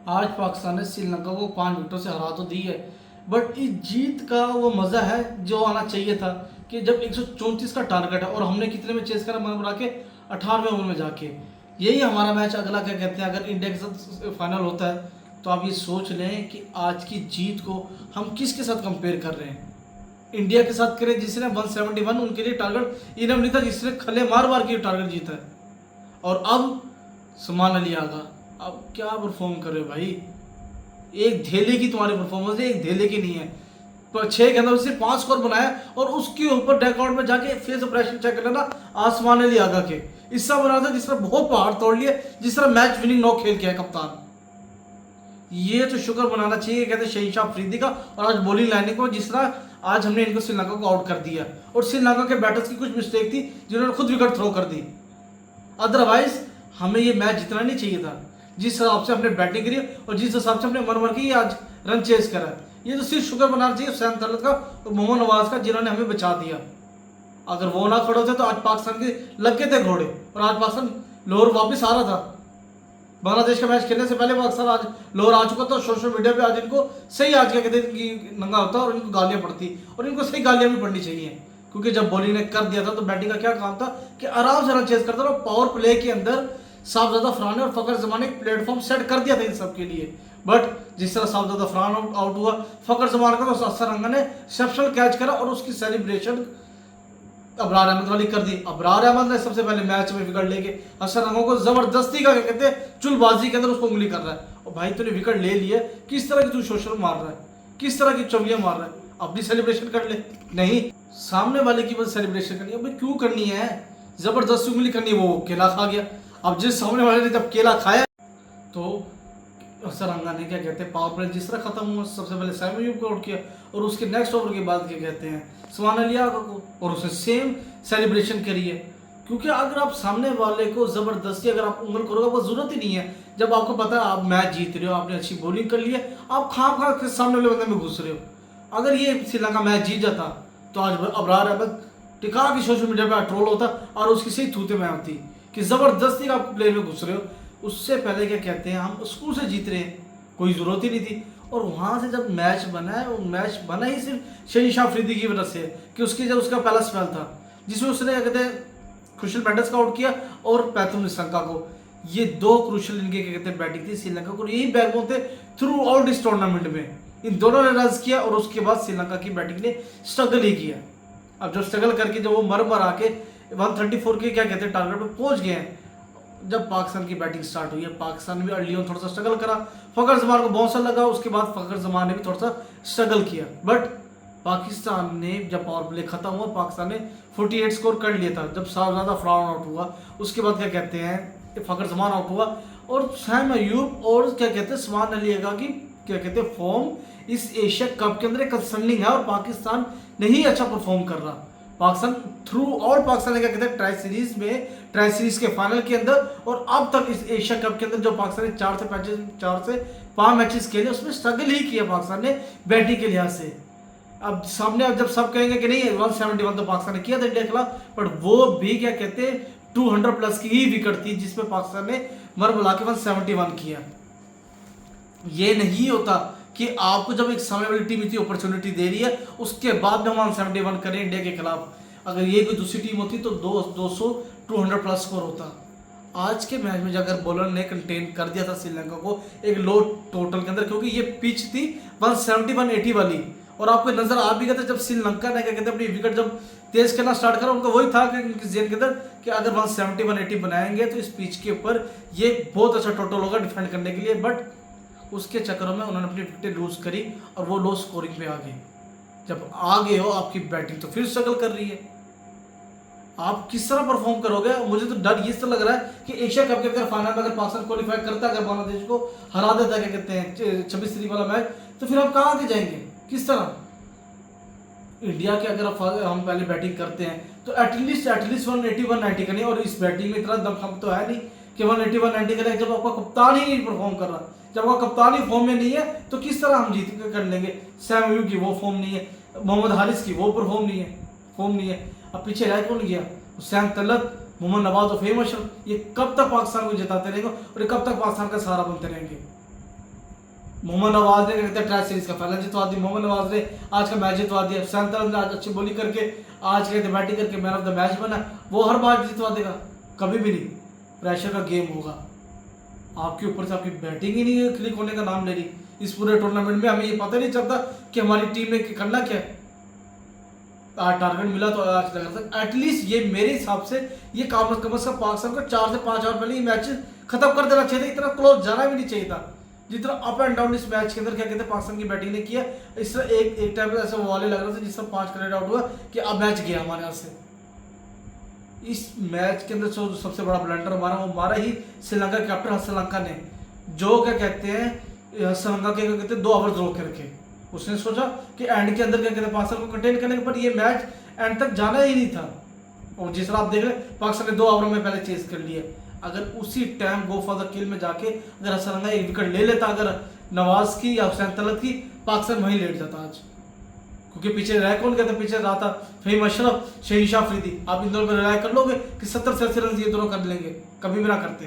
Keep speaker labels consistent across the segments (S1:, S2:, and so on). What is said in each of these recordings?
S1: आज पाकिस्तान ने श्रीलंका को 5 विकेटों से हरा तो दी है, बट इस जीत का वो मज़ा है जो आना चाहिए था कि जब 134 का टारगेट है और हमने कितने में चेस करा मन बना के 18वें ओवर में जाके। यही हमारा मैच अगला क्या कहते हैं, अगर इंडिया के साथ फाइनल होता है तो आप ये सोच लें कि आज की जीत को हम किसके साथ कंपेयर कर रहे हैं। इंडिया के साथ करें जिसने 171 उनके लिए टारगेट इनफ नहीं था, जिसने खले मार मार के टारगेट जीता है। और अब समान अली आगा, अब क्या परफॉर्म करे भाई। एक धेले की तुम्हारी परफॉर्मेंस है, एक धेले की नहीं है। 6 के अंदर उसने 5 स्कोर बनाया और उसके ऊपर डैकआउट में जाके फेस प्रेशर चेक कर लेना आसमान अली आगा के हिस्सा बना था, जिस तरह बहुत पहाड़ तोड़ लिए, जिस तरह मैच विनिंग नॉक खेल के है कप्तान। ये तो शुक्र मनाना चाहिए कहते शहीशाह अफरीदी का और आज बॉलिंग लाइनिंग को, जिस तरह आज हमने इनको श्रीलंका को आउट कर दिया। और श्रीलंका के बैटर्स की कुछ मिस्टेक थी जिन्होंने खुद विकेट थ्रो कर दी, अदरवाइज हमें ये मैच जीतना नहीं चाहिए था। जिस हिसाब से हमने बैटिंग करी और जिस हिसाब से हमने मर की आज रन चेस करा, ये तो सिर्फ शुक्र मनाना चाहिए हुसैन तलत का और मोहम्मद नवाज का, जिन्होंने हमें बचा दिया। अगर वो ना खड़े होते तो आज पाकिस्तान के लग के थे घोड़े और आज पाकिस्तान लाहौर वापस आ रहा था। बांग्लादेश का मैच खेलने से पहले पाकिस्तान आज लाहौर आ चुका था। सोशल मीडिया पे आज इनको सही आज क्या कहते हैं कि नंगा होता और इनको गालियां पड़ती, और इनको सही गालियां भी पड़नी चाहिए, क्योंकि जब बॉलिंग ने कर दिया था तो बैटिंग का क्या काम था कि आराम से रन चेस करता रहा। पावर प्ले के अंदर साहबजादा फरहान और फखर जमान ने प्लेटफॉर्म सेट कर दिया था इन सब के लिए, बट जिस तरह साहबजादा फरहान आउट हुआ, फखर जमान का तो असर रंगा ने एक्सेप्शनल कैच करा और उसकी सेलिब्रेशन अबरार अहमद वाली कर दी। अबरार अहमद ने सबसे पहले मैच में विकेट लेके असर रंगों को जबरदस्ती का क्या कहते हैं चुलबाजी के अंदर उसको उंगली कर रहा है। और भाई तूने विकेट ले लिया, किस तरह की तू सोशल मार रहा है, किस तरह की चवलियां मार रहा है, अपनी सेलिब्रेशन कर ले। नहीं, सामने वाले की बस सेलिब्रेशन करनी है। भाई क्यों करनी है, जबरदस्ती उंगली करनी है, वो केला खा गया। अब जिस सामने वाले ने जब केला खाया तो सरंगा ने क्या कहते हैं पावर प्ले जिस तरह खत्म हुआ, सबसे पहले सैम अयूब को आउट किया और उसके नेक्स्ट ओवर के बाद क्या कहते हैं सुभान अली आगा को, और उसने सेम सेलिब्रेशन करी है। क्योंकि अगर आप सामने वाले को जबरदस्ती अगर आप उंगल करोगे वो जरूरत ही नहीं है। जब आपको पता है आप मैच जीत रहे हो, आपने अच्छी बॉलिंग कर ली है, आप खा के सामने वाले बंदे में घुस रहे हो। अगर ये श्रीलंका मैच जीत जाता तो आज अबरार अहमद टिका की सोशल मीडिया पर ट्रोल होता और उसकी सही थूते में आती कि जबरदस्ती का प्ले में घुस रहे हो। उससे पहले क्या कहते हैं हम स्कूल से जीत रहे हैं, कोई ज़रूरत ही नहीं थी। और वहाँ से जब मैच बना है, वो मैच बना ही सिर्फ शहीशाह अफरीदी की वजह से कि उसकी जब उसका पहला स्पेल था जिसमें उसने क्या कहते हैं क्रुशल बैटर्स का आउट किया और पैथुम निशंका को। ये 2 क्रुशल इनके क्या कहते हैं बैटिंग थी श्रीलंका को, यही बैकबोन थे थ्रू आउट इस टूर्नामेंट में। इन दोनों ने रन किया और उसके बाद श्रीलंका की बैटिंग ने स्ट्रगल ही किया। अब जब स्ट्रगल करके जब वो मर आके 134 के क्या कहते हैं टारगेट पे पहुंच गए हैं, जब पाकिस्तान की बैटिंग स्टार्ट हुई है, पाकिस्तान ने भी अर्ली ऑन थोड़ा सा स्ट्रगल करा, फखर जमान को बाउंसर लगा, उसके बाद फखर जमान ने भी थोड़ा सा स्ट्रगल किया। बट पाकिस्तान ने जब पावर प्ले खत्म हुआ, पाकिस्तान ने 48 स्कोर कर लिया था। जब साहबजादा फरहान आउट हुआ, उसके बाद क्या कहते हैं फखर जमान आउट हुआ और सैम अयूब और क्या कहते हैं सुभान अली आगा की क्या कहते हैं फॉर्म इस एशिया कप के अंदर कंसर्निंग है और पाकिस्तान नहीं अच्छा परफॉर्म कर रहा। पाकिस्तान थ्रू आउट पाकिस्तान ने क्या कहते हैं ट्राई सीरीज के फाइनल के अंदर और अब तक इस एशिया कप के अंदर जो पाकिस्तान ने 4 से 5 मैचेस खेले उसमें स्ट्रगल ही किया पाकिस्तान ने बैटिंग के लिहाज से। अब सामने अब जब सब कहेंगे कि नहीं 171 तो पाकिस्तान ने किया था इंडिया के खिलाफ, बट वो भी क्या कहते हैं 200 प्लस की ही विकेट थी जिसमें पाकिस्तान ने बुला के 171 किया। ये नहीं होता कि आपको जब एक सामने वाली टीम इतनी अपॉर्चुनिटी दे रही है उसके बाद में 171 करें इंडिया के खिलाफ। अगर ये कोई दूसरी टीम होती तो 200 प्लस स्कोर होता। आज के मैच में अगर बॉलर ने कंटेन कर दिया था श्रीलंका को एक लो टोटल के अंदर, क्योंकि ये पिच थी 170-180 वाली, और आपको नजर आ भी गया था जब श्रीलंका ने क्या कहते हैं अपनी विकेट जब तेज करना स्टार्ट करा, उनका वही था कि उनकी जेन के अंदर कि अगर 170-180 बनाएंगे तो इस पिच के ऊपर ये बहुत अच्छा टोटल होगा डिफेंड करने के लिए। बट उसके चक्करों में उन्होंने अपनी विकेट लूज करी और वो लो स्कोरिंग पे आ गए। जब आ गए हो आपकी बैटिंग तो फिर स्ट्रगल कर रही है, आप किस तरह परफॉर्म करोगे। मुझे तो डर ये लग रहा है कि एशिया कप के अगर फाइनल में अगर पाकिस्तान क्वालिफाई करता है, अगर बांग्लादेश को हरा देता है क्या कहते हैं 26 तारीख वाला मैच, तो फिर हम कहाँ के जाएंगे, किस तरह। इंडिया के अगर हम पहले बैटिंग करते हैं तो एटलीस्ट 180-190 का नहीं, और इस बैटिंग में इतना दमखम तो है नहीं कि 180-190 करें जब आपका कप्तान ही नहीं परफॉर्म कर रहा। जब आपका कप्तान ही फॉर्म में नहीं है तो किस तरह हम जीत कर लेंगे। सैम अयूब की वो फॉर्म नहीं है, मोहम्मद हारिस की वो फॉर्म नहीं है। अब पीछे रह कौन गया, हुसैन तलत, मोहम्मद नवाज और फेम अशरफ। ये कब तक पाकिस्तान को जिताते रहेंगे और ये कब तक पाकिस्तान का सहारा बनते रहेंगे। मोहम्मद नवाज ने क्या कहते हैं टेस्ट सीरीज का फाइनल जितवा दी, मोहम्मद नवाज ने आज का मैच जितवा दिया, सैम करन ने आज अच्छी बॉलिंग करके आज कहते बैटिंग करके मैन ऑफ द मैच बना, वो हर मैच जितवा देगा? कभी भी नहीं। प्रेशर का गेम होगा, आपके ऊपर से आपकी बैटिंग ही नहीं क्लिक होने का नाम ले रही। इस पूरे टूर्नामेंट में हमें ये पता नहीं चलता कि हमारी टीम ने करना क्या है। आज टारगेट मिला तो आज लगा था एटलीस्ट, ये मेरे हिसाब से ये कम से कम पाकिस्तान को 4 से 5 ओवर पहले ये मैच खत्म कर देना चाहिए था। इतना क्लोज जाना भी नहीं चाहिए था जितना अप एंड डाउन इस मैच के अंदर क्या कहते हैं पाकिस्तान की बैटिंग ने किया। इस तरह एक टाइम पे ऐसा वाले लग रहा था जिस तरह 5 क्रिकेट आउट हुआ कि अब मैच गया हमारे यहाँ से। इस मैच के अंदर सबसे बड़ा ब्लंडर हमारा वो हमारा ही श्रीलंका कैप्टन श्रीलंका ने, जो क्या कहते हैं श्रीलंका के क्या कहते हैं 2 ओवर ड्रॉ करके उसने सोचा कि एंड के अंदर क्या कहते हैं पाकिस्तान को कंटेन करने के, पर ये मैच एंड तक जाना ही नहीं था। और जिस तरह आप देख रहे हैं पाकिस्तान ने 2 ओवर में पहले चेस कर लिया। अगर उसी टाइम गो फॉर द किल में जाके अगर श्रीलंका 1 विकेट ले लेता अगर नवाज की या हुसैन तलत की, पाकिस्तान वहीं लेट जाता आज। क्योंकि पीछे रह कौन कहते पीछे रहा था फहीम अशरफ, शहीशाह अफरीदी। आप इन दोनों पर रिलाय कर लोगे कि 70 से 80 रन ये दोनों कर लेंगे? कभी भी ना करते।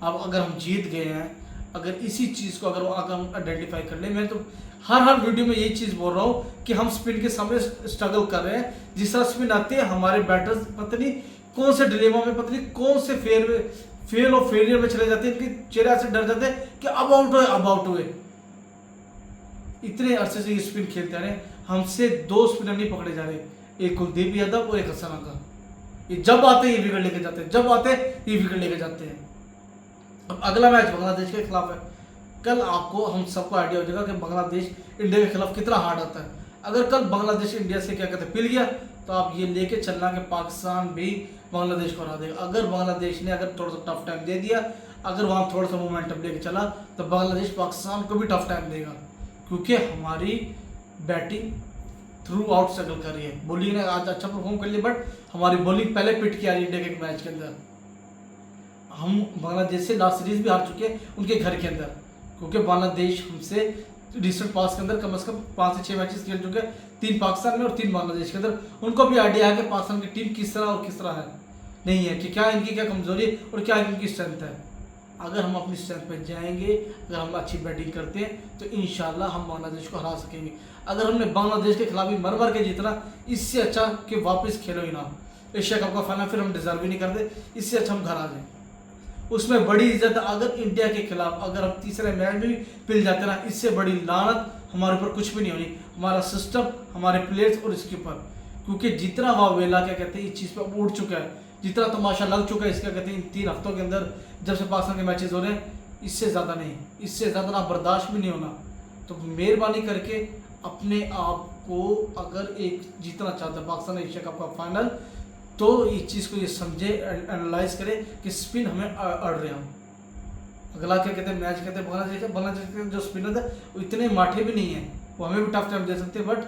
S1: अब अगर हम जीत गए हैं, अगर इसी चीज़ को अगर हम आइडेंटिफाई कर ले, मैं तो हर वीडियो में यही चीज़ बोल रहा हूँ कि हम स्पिन के सामने स्ट्रगल कर रहे हैं। जिस तरह स्पिन आते हैं हमारे बैटर्स पता नहीं कौन से डिलेमा में, पता नहीं कौन से फेल और फेलियर में चले जाते हैं। इनके चेहरे ऐसे डर जाते हैं कि अब आउट हुए। इतने अरसे से ये स्पिन खेलते रहे, हमसे 2 स्पिनर नहीं पकड़े जा रहे, एक कुलदीप यादव और एक हसन अगा। ये जब आते हैं ये विकेट लेके जाते हैं, जब आते हैं ये विकेट लेके जाते हैं। अब अगला मैच बांग्लादेश के खिलाफ है। कल आपको हम सबको आइडिया हो जाएगा कि बांग्लादेश इंडिया के खिलाफ कितना हार्ड आता है। अगर कल बांग्लादेश इंडिया से क्या कहते हैं पिल गया तो आप ये लेके चलना कि पाकिस्तान भी बांग्लादेश को हरा देगा। अगर बांग्लादेश ने अगर थोड़ा सा टफ टाइम दे दिया, अगर वहाँ थोड़ा सा मोमेंटम लेके चला तो बांग्लादेश पाकिस्तान को भी टफ टाइम देगा। क्योंकि हमारी बैटिंग थ्रू आउट स्ट्रगल कर रही है। बॉलिंग ने आज अच्छा परफॉर्म कर लिया, बट हमारी बॉलिंग पहले पिट की आ रही है। इंडिया के मैच के अंदर हम बांग्लादेश से लास्ट सीरीज भी हार चुके हैं उनके घर के अंदर, क्योंकि बांग्लादेश हमसे रिसेंट पास के अंदर कम से कम 5 से 6 मैचेस खेल चुके हैं, 3 पाकिस्तान में और 3 बांग्लादेश के अंदर। उनको भी आइडिया है कि पाकिस्तान की टीम किस तरह और किस तरह है, नहीं है कि क्या इनकी क्या कमजोरी और क्या इनकी स्ट्रेंथ है। अगर हम अपनी स्ट्रेंथ पे जाएंगे, अगर हम अच्छी बैटिंग करते हैं तो इंशाल्लाह हम बांग्लादेश को हरा सकेंगे। अगर हमने बांग्लादेश के खिलाफ भी मर के जीतना, इससे अच्छा कि वापस खेलो ही ना। एशिया कप का फाइनल फिर हम डिजर्व ही नहीं करते, इससे अच्छा हम घर आ जाए। उसमें बड़ी इज्जत अगर इंडिया के खिलाफ अगर हम तीसरे मैच में भी पिल जाते ना, इससे बड़ी लानत हमारे ऊपर कुछ भी नहीं होनी। हमारा सिस्टम, हमारे प्लेयर्स और इसके ऊपर, क्योंकि जितना वावेला क्या कहते हैं इस चीज़ पर उड़ चुका है, जितना तमाशा लग चुका है इसका कहते हैं इन 3 हफ्तों के अंदर जब से पाकिस्तान के मैचेस हो रहे हैं, इससे ज़्यादा नहीं, इससे ज़्यादा ना बर्दाश्त भी नहीं होना। तो मेहरबानी करके अपने आप को अगर एक जीतना चाहता है पाकिस्तान एशिया कप का फाइनल, तो इस चीज़ को ये समझे, एनालाइज करे कि स्पिन हमें अड़ रहे हम। अगला क्या कहते हैं मैच कहते हैं बांग्लादेश के जो स्पिनर है वो इतने माठे भी नहीं है, वो हमें भी टफ टाइम दे सकते हैं। बट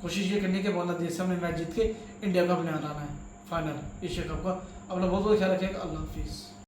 S1: कोशिश ये करनी है कि बांग्लादेश से हमने मैच जीत के इंडिया का अपने हराना है फाइनल एशिया कप का। अपना बहुत बहुत ख्याल रखिएगा। अल्लाह हाफिज़।